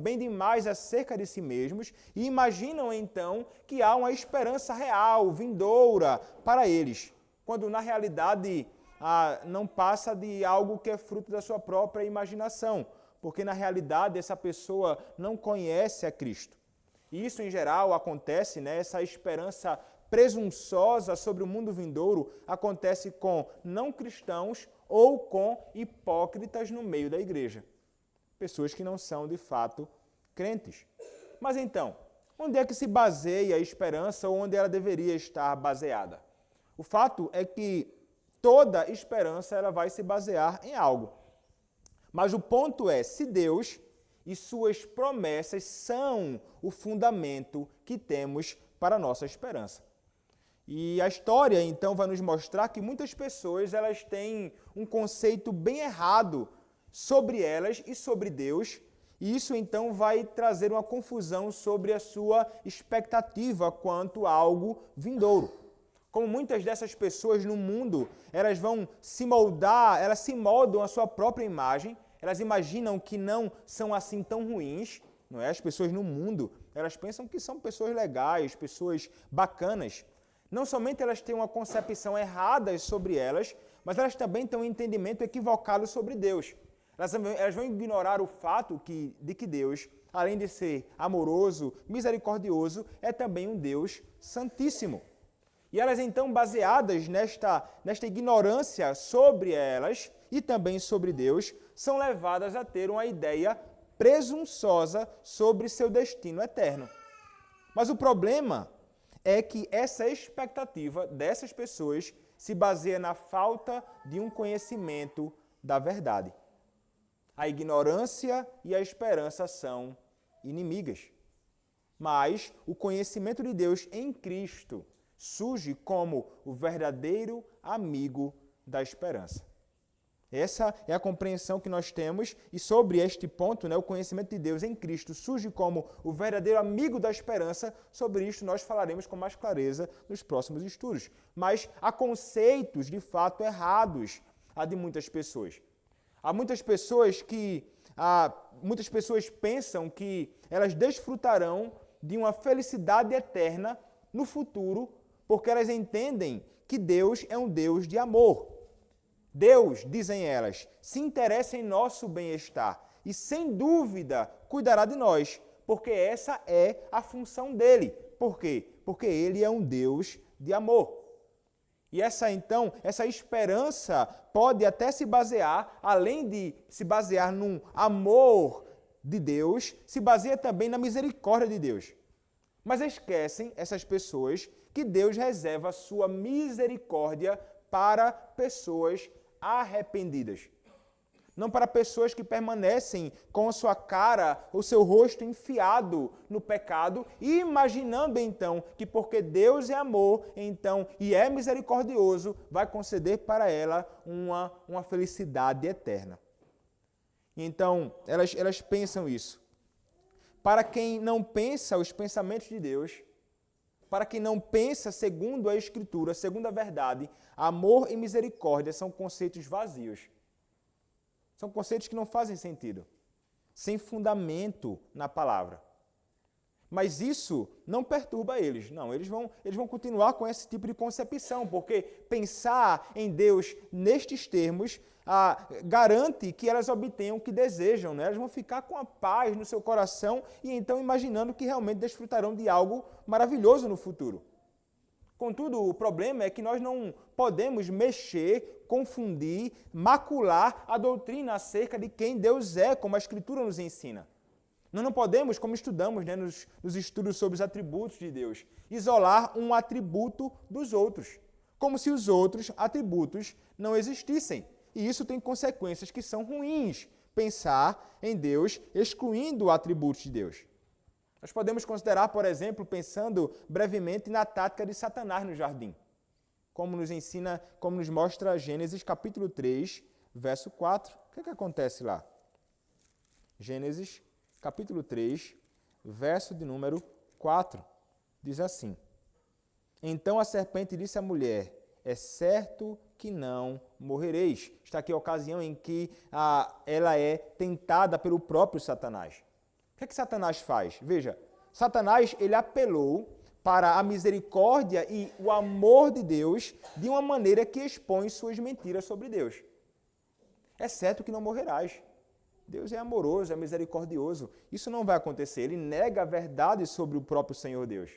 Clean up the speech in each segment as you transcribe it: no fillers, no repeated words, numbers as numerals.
bem demais acerca de si mesmos e imaginam então que há uma esperança real, vindoura para eles, quando na realidade não passa de algo que é fruto da sua própria imaginação, porque na realidade essa pessoa não conhece a Cristo. E isso em geral acontece, essa esperança presunçosa sobre o mundo vindouro acontece com não cristãos ou com hipócritas no meio da igreja. Pessoas que não são de fato crentes. Mas então, onde é que se baseia a esperança ou onde ela deveria estar baseada? O fato é que toda esperança ela vai se basear em algo. Mas o ponto é, se Deus e suas promessas são o fundamento que temos para a nossa esperança. E a história, então, vai nos mostrar que muitas pessoas elas têm um conceito bem errado sobre elas e sobre Deus, e isso, então, vai trazer uma confusão sobre a sua expectativa quanto a algo vindouro. Como muitas dessas pessoas no mundo, elas vão se moldar, elas se moldam a sua própria imagem, elas imaginam que não são assim tão ruins, não é? As pessoas no mundo, elas pensam que são pessoas legais, pessoas bacanas. Não somente elas têm uma concepção errada sobre elas, mas elas também têm um entendimento equivocado sobre Deus. Elas vão ignorar o fato de que Deus, além de ser amoroso, misericordioso, é também um Deus santíssimo. E elas então, baseadas nesta ignorância sobre elas e também sobre Deus, são levadas a ter uma ideia presunçosa sobre seu destino eterno. Mas o problema é que essa expectativa dessas pessoas se baseia na falta de um conhecimento da verdade. A ignorância e a esperança são inimigas. Mas o conhecimento de Deus em Cristo surge como o verdadeiro amigo da esperança. Essa é a compreensão que nós temos e sobre este ponto, o conhecimento de Deus em Cristo surge como o verdadeiro amigo da esperança. Sobre isto nós falaremos com mais clareza nos próximos estudos. Mas há conceitos de fato errados de muitas pessoas. Há muitas pessoas pensam que elas desfrutarão de uma felicidade eterna no futuro, porque elas entendem que Deus é um Deus de amor. Deus, dizem elas, se interessa em nosso bem-estar e, sem dúvida, cuidará de nós, porque essa é a função dele. Por quê? Porque ele é um Deus de amor. E essa esperança pode até se basear, além de se basear num amor de Deus, se baseia também na misericórdia de Deus. Mas esquecem essas pessoas que Deus reserva a sua misericórdia para pessoas arrependidas. Não para pessoas que permanecem com a sua cara, o seu rosto enfiado no pecado, imaginando então que porque Deus é amor, então, e é misericordioso, vai conceder para ela uma felicidade eterna. Então, elas pensam isso. Para quem não pensa os pensamentos de Deus, para quem não pensa segundo a Escritura, segundo a verdade, amor e misericórdia são conceitos vazios. São conceitos que não fazem sentido, sem fundamento na palavra. Mas isso não perturba eles. Não, eles vão continuar com esse tipo de concepção, porque pensar em Deus nestes termos garante que elas obtenham o que desejam. Elas vão ficar com a paz no seu coração e então imaginando que realmente desfrutarão de algo maravilhoso no futuro. Contudo, o problema é que nós não podemos mexer, confundir, macular a doutrina acerca de quem Deus é, como a Escritura nos ensina. Nós não podemos, como estudamos nos estudos sobre os atributos de Deus, isolar um atributo dos outros, como se os outros atributos não existissem. E isso tem consequências que são ruins, pensar em Deus excluindo atributos de Deus. Nós podemos considerar, por exemplo, pensando brevemente na tática de Satanás no jardim, como nos mostra Gênesis capítulo 3, verso 4. O que acontece lá? Gênesis capítulo 3, verso de número 4, diz assim: Então a serpente disse à mulher, é certo que não morrereis. Está aqui a ocasião em que ela é tentada pelo próprio Satanás. O que Satanás faz? Veja, Satanás ele apelou para a misericórdia e o amor de Deus de uma maneira que expõe suas mentiras sobre Deus. É certo que não morrerás. Deus é amoroso, é misericordioso. Isso não vai acontecer. Ele nega a verdade sobre o próprio Senhor Deus.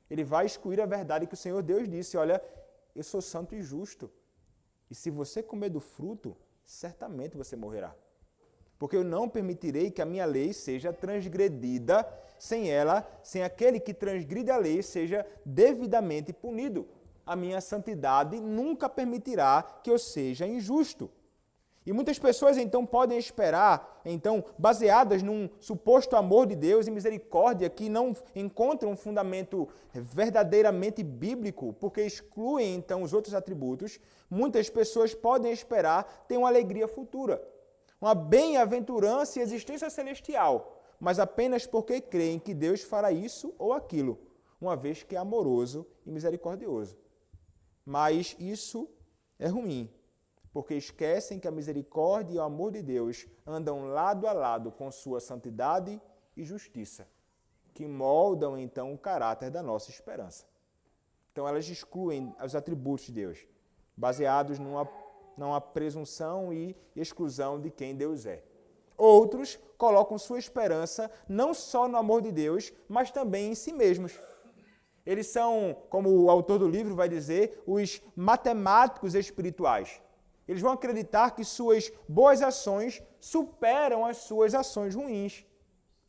Ele vai excluir a verdade que o Senhor Deus disse, olha, eu sou santo e justo. E se você comer do fruto, certamente você morrerá. Porque eu não permitirei que a minha lei seja transgredida sem aquele que transgride a lei seja devidamente punido. A minha santidade nunca permitirá que eu seja injusto. E muitas pessoas, então, podem esperar, então, baseadas num suposto amor de Deus e misericórdia que não encontram um fundamento verdadeiramente bíblico, porque excluem, então, os outros atributos, muitas pessoas podem esperar ter uma alegria futura, uma bem-aventurança e existência celestial, mas apenas porque creem que Deus fará isso ou aquilo, uma vez que é amoroso e misericordioso. Mas isso é ruim, porque esquecem que a misericórdia e o amor de Deus andam lado a lado com sua santidade e justiça, que moldam, então, o caráter da nossa esperança. Então, elas excluem os atributos de Deus, baseados numa presunção e exclusão de quem Deus é. Outros colocam sua esperança não só no amor de Deus, mas também em si mesmos. Eles são, como o autor do livro vai dizer, os matemáticos espirituais. Eles vão acreditar que suas boas ações superam as suas ações ruins.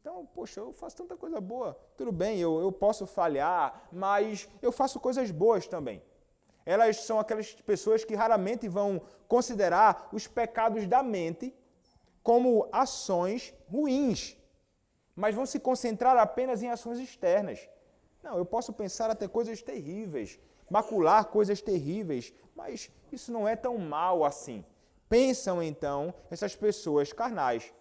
Então, poxa, eu faço tanta coisa boa. Tudo bem, eu posso falhar, mas eu faço coisas boas também. Elas são aquelas pessoas que raramente vão considerar os pecados da mente como ações ruins, mas vão se concentrar apenas em ações externas. Não, eu posso pensar até coisas terríveis, macular coisas terríveis, mas isso não é tão mal assim. Pensam, então, essas pessoas carnais.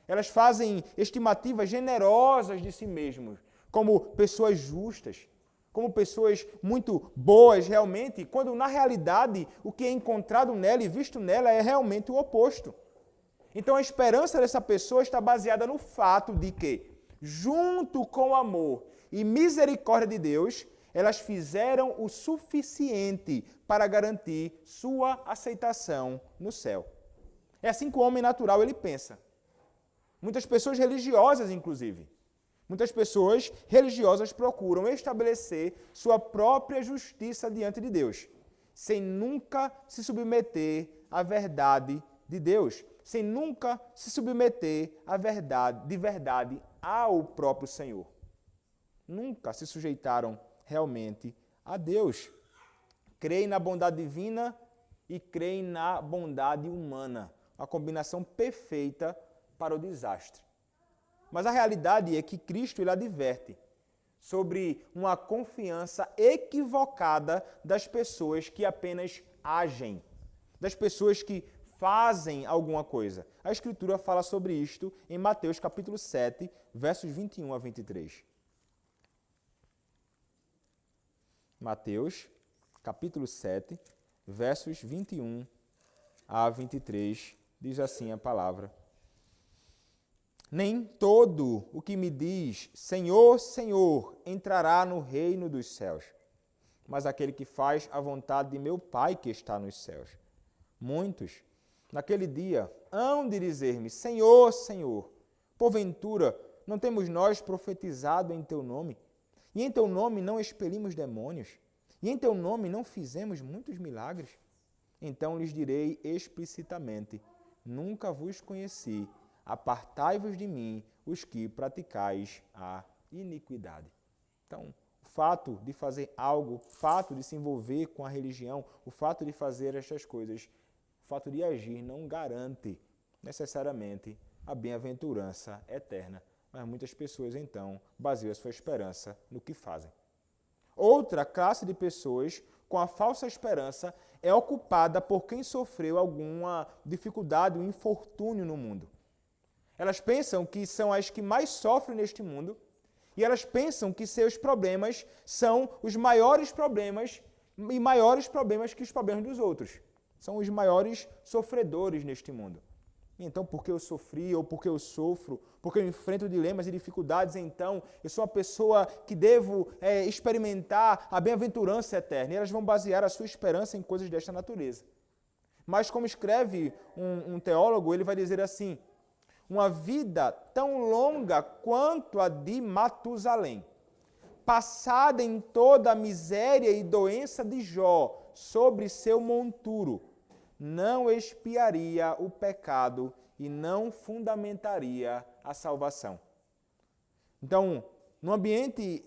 Elas fazem estimativas generosas de si mesmos, como pessoas justas, como pessoas muito boas realmente, quando na realidade o que é encontrado nela e visto nela é realmente o oposto. Então a esperança dessa pessoa está baseada no fato de que, junto com o amor e misericórdia de Deus, elas fizeram o suficiente para garantir sua aceitação no céu. É assim que o homem natural ele pensa. Muitas pessoas religiosas, inclusive. Muitas pessoas religiosas procuram estabelecer sua própria justiça diante de Deus, sem nunca se submeter à verdade de Deus, sem nunca se submeter de verdade ao próprio Senhor. Nunca se sujeitaram realmente a Deus. Creem na bondade divina e creem na bondade humana, a combinação perfeita para o desastre. Mas a realidade é que Cristo ele adverte sobre uma confiança equivocada das pessoas que apenas agem, das pessoas que fazem alguma coisa. A Escritura fala sobre isto em Mateus capítulo 7, versos 21 a 23. Mateus, capítulo 7, versos 21 a 23, diz assim a palavra: Nem todo o que me diz, Senhor, Senhor, entrará no reino dos céus, mas aquele que faz a vontade de meu Pai que está nos céus. Muitos, naquele dia, hão de dizer-me, Senhor, Senhor, porventura não temos nós profetizado em teu nome? E em teu nome não expelimos demônios? E em teu nome não fizemos muitos milagres? Então lhes direi explicitamente, nunca vos conheci, apartai-vos de mim, os que praticais a iniquidade. Então, o fato de fazer algo, o fato de se envolver com a religião, o fato de fazer estas coisas, o fato de agir não garante necessariamente a bem-aventurança eterna. Mas muitas pessoas, então, baseiam a sua esperança no que fazem. Outra classe de pessoas com a falsa esperança é ocupada por quem sofreu alguma dificuldade, um infortúnio no mundo. Elas pensam que são as que mais sofrem neste mundo e elas pensam que seus problemas são os maiores problemas e maiores problemas que os problemas dos outros. São os maiores sofredores neste mundo. Então, porque eu sofri ou porque eu sofro, porque eu enfrento dilemas e dificuldades, então eu sou uma pessoa que devo experimentar a bem-aventurança eterna. E elas vão basear a sua esperança em coisas desta natureza. Mas como escreve um teólogo, ele vai dizer assim: uma vida tão longa quanto a de Matusalém, passada em toda a miséria e doença de Jó sobre seu monturo, não expiaria o pecado e não fundamentaria a salvação. Então, no ambiente,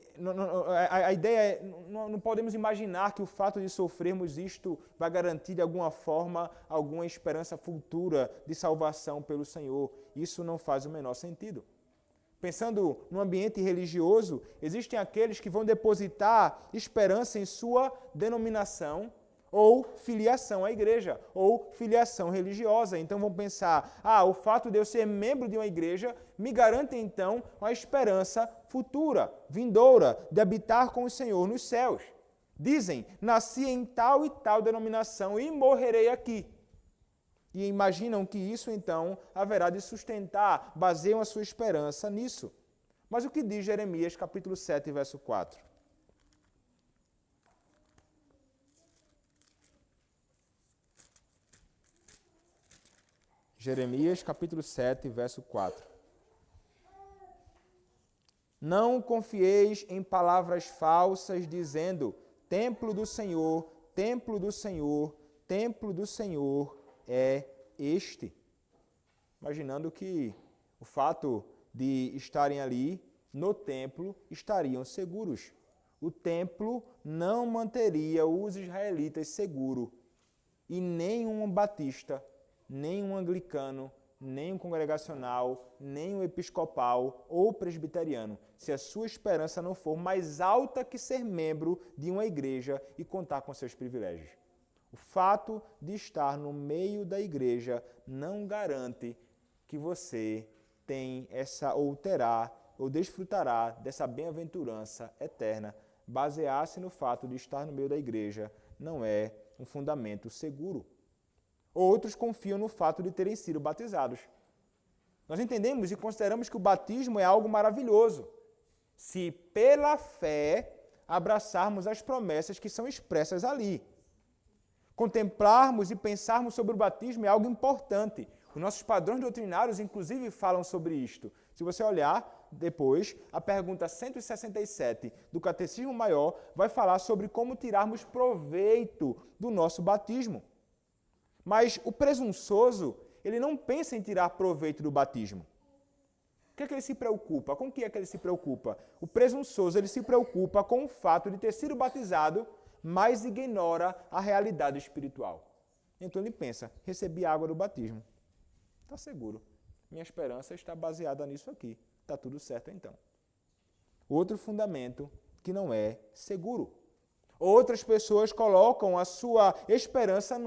a ideia é, não podemos imaginar que o fato de sofrermos isto vai garantir de alguma forma alguma esperança futura de salvação pelo Senhor. Isso não faz o menor sentido. Pensando no ambiente religioso, existem aqueles que vão depositar esperança em sua denominação, ou filiação à igreja, ou filiação religiosa. Então vão pensar, o fato de eu ser membro de uma igreja me garante então uma esperança futura, vindoura, de habitar com o Senhor nos céus. Dizem, nasci em tal e tal denominação e morrerei aqui. E imaginam que isso então haverá de sustentar, baseiam a sua esperança nisso. Mas o que diz Jeremias capítulo 7, verso 4? Jeremias, capítulo 7, verso 4. Não confieis em palavras falsas, dizendo, templo do Senhor, templo do Senhor, templo do Senhor é este. Imaginando que o fato de estarem ali no templo estariam seguros. O templo não manteria os israelitas seguros e nenhum batista, nem um anglicano, nem um congregacional, nem um episcopal ou presbiteriano, se a sua esperança não for mais alta que ser membro de uma igreja e contar com seus privilégios. O fato de estar no meio da igreja não garante que você tem essa, ou terá, ou desfrutará dessa bem-aventurança eterna. Basear-se no fato de estar no meio da igreja não é um fundamento seguro. Outros confiam no fato de terem sido batizados. Nós entendemos e consideramos que o batismo é algo maravilhoso, se pela fé abraçarmos as promessas que são expressas ali. Contemplarmos e pensarmos sobre o batismo é algo importante. Os nossos padrões doutrinários, inclusive, falam sobre isto. Se você olhar depois, a pergunta 167 do Catecismo Maior vai falar sobre como tirarmos proveito do nosso batismo. Mas o presunçoso, ele não pensa em tirar proveito do batismo. O que é que ele se preocupa? Com o que é que ele se preocupa? O presunçoso, ele se preocupa com o fato de ter sido batizado, mas ignora a realidade espiritual. Então ele pensa, recebi água do batismo. Está seguro. Minha esperança está baseada nisso aqui. Está tudo certo então. Outro fundamento que não é seguro. Outras pessoas colocam a sua esperança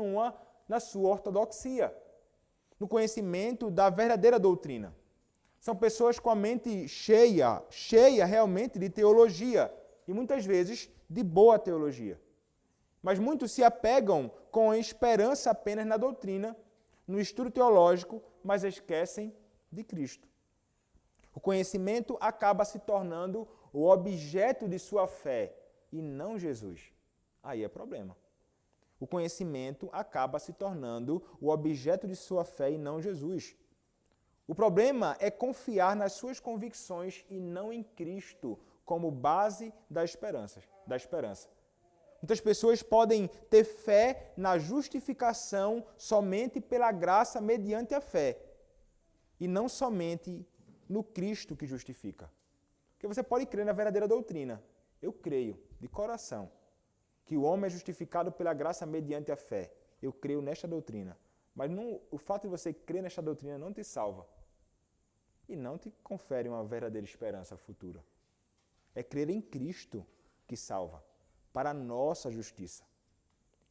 na sua ortodoxia, no conhecimento da verdadeira doutrina. São pessoas com a mente cheia realmente de teologia, e muitas vezes de boa teologia. Mas muitos se apegam com a esperança apenas na doutrina, no estudo teológico, mas esquecem de Cristo. O conhecimento acaba se tornando o objeto de sua fé, e não Jesus. Aí é problema. O conhecimento acaba se tornando o objeto de sua fé e não Jesus. O problema é confiar nas suas convicções e não em Cristo como base da esperança. Muitas pessoas podem ter fé na justificação somente pela graça mediante a fé e não somente no Cristo que justifica. Porque você pode crer na verdadeira doutrina. Eu creio, de coração, que o homem é justificado pela graça mediante a fé. Eu creio nesta doutrina. Mas o fato de você crer nesta doutrina não te salva. E não te confere uma verdadeira esperança futura. É crer em Cristo que salva, para a nossa justiça.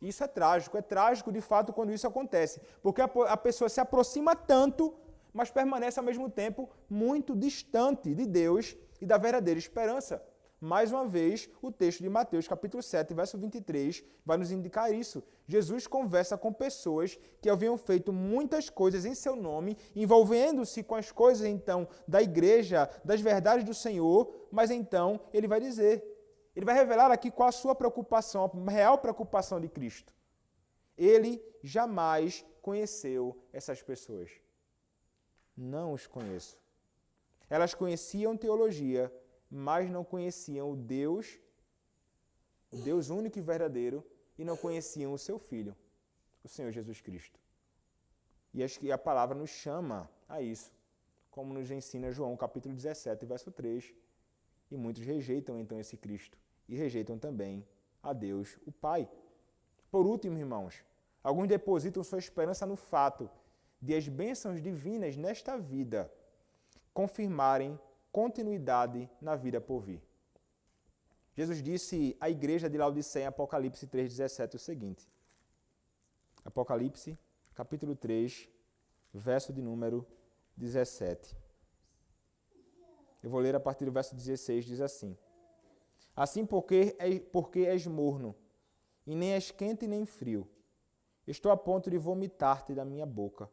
Isso é trágico de fato quando isso acontece. Porque a pessoa se aproxima tanto, mas permanece ao mesmo tempo muito distante de Deus e da verdadeira esperança. Mais uma vez, o texto de Mateus, capítulo 7, verso 23, vai nos indicar isso. Jesus conversa com pessoas que haviam feito muitas coisas em seu nome, envolvendo-se com as coisas, então, da igreja, das verdades do Senhor, mas então ele vai dizer, ele vai revelar aqui qual a sua preocupação, a real preocupação de Cristo. Ele jamais conheceu essas pessoas. Não os conheço. Elas conheciam teologia, mas não conheciam o Deus único e verdadeiro, e não conheciam o seu Filho, o Senhor Jesus Cristo. E a palavra nos chama a isso, como nos ensina João capítulo 17, verso 3. E muitos rejeitam então esse Cristo, e rejeitam também a Deus, o Pai. Por último, irmãos, alguns depositam sua esperança no fato de as bênçãos divinas nesta vida confirmarem continuidade na vida por vir. Jesus disse à igreja de Laodiceia em Apocalipse 3,17 o seguinte. Apocalipse, capítulo 3, verso de número 17. Eu vou ler a partir do verso 16, diz assim. Assim porque és morno, e nem és quente nem frio, estou a ponto de vomitar-te da minha boca.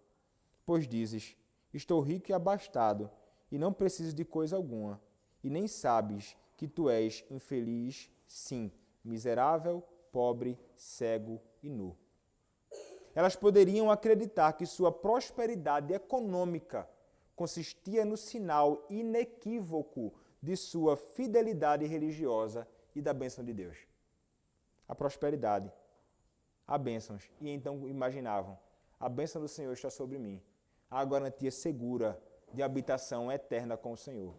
Pois dizes, estou rico e abastado, e não preciso de coisa alguma, e nem sabes que tu és infeliz, sim, miserável, pobre, cego e nu. Elas poderiam acreditar que sua prosperidade econômica consistia no sinal inequívoco de sua fidelidade religiosa e da bênção de Deus. A prosperidade, a bênçãos. E então imaginavam, a bênção do Senhor está sobre mim, a garantia segura de habitação eterna com o Senhor.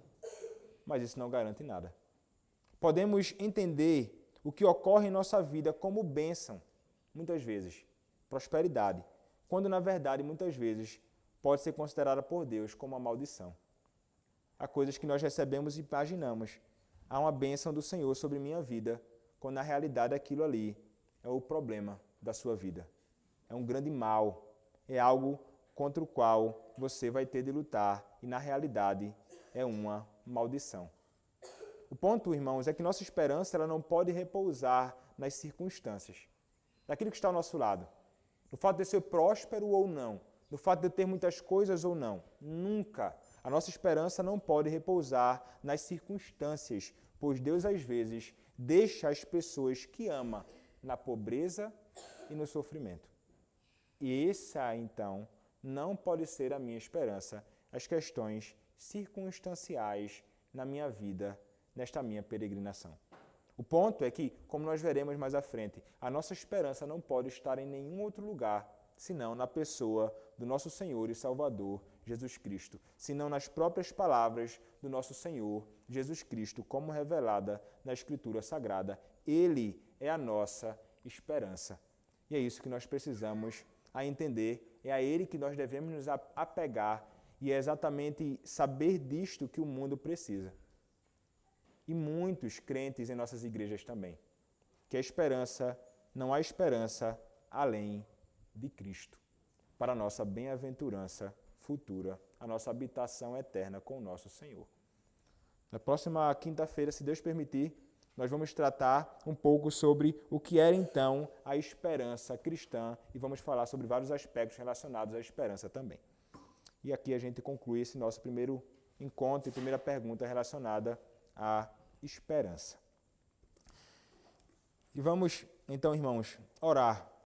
Mas isso não garante nada. Podemos entender o que ocorre em nossa vida como bênção, muitas vezes, prosperidade, quando na verdade, muitas vezes, pode ser considerada por Deus como uma maldição. Há coisas que nós recebemos e imaginamos. Há uma bênção do Senhor sobre minha vida, quando na realidade aquilo ali é o problema da sua vida. É um grande mal, é algo contra o qual você vai ter de lutar e na realidade é uma maldição. O ponto, irmãos, é que nossa esperança ela não pode repousar nas circunstâncias, daquilo que está ao nosso lado. No fato de ser próspero ou não, no fato de ter muitas coisas ou não. Nunca. A nossa esperança não pode repousar nas circunstâncias, pois Deus, às vezes, deixa as pessoas que ama na pobreza e no sofrimento. E essa, então, não pode ser a minha esperança, as questões circunstanciais na minha vida, nesta minha peregrinação. O ponto é que, como nós veremos mais à frente, a nossa esperança não pode estar em nenhum outro lugar, senão na pessoa do nosso Senhor e Salvador, Jesus Cristo, senão nas próprias palavras do nosso Senhor, Jesus Cristo, como revelada na Escritura Sagrada. Ele é a nossa esperança. E é isso que nós precisamos a entender, é a Ele que nós devemos nos apegar, e é exatamente saber disto que o mundo precisa. E muitos crentes em nossas igrejas também. Que a esperança, não há esperança além de Cristo, para a nossa bem-aventurança futura, a nossa habitação eterna com o nosso Senhor. Na próxima quinta-feira, se Deus permitir, nós vamos tratar um pouco sobre o que era então a esperança cristã e vamos falar sobre vários aspectos relacionados à esperança também. E aqui a gente conclui esse nosso primeiro encontro e primeira pergunta relacionada à esperança. E vamos, então, irmãos, orar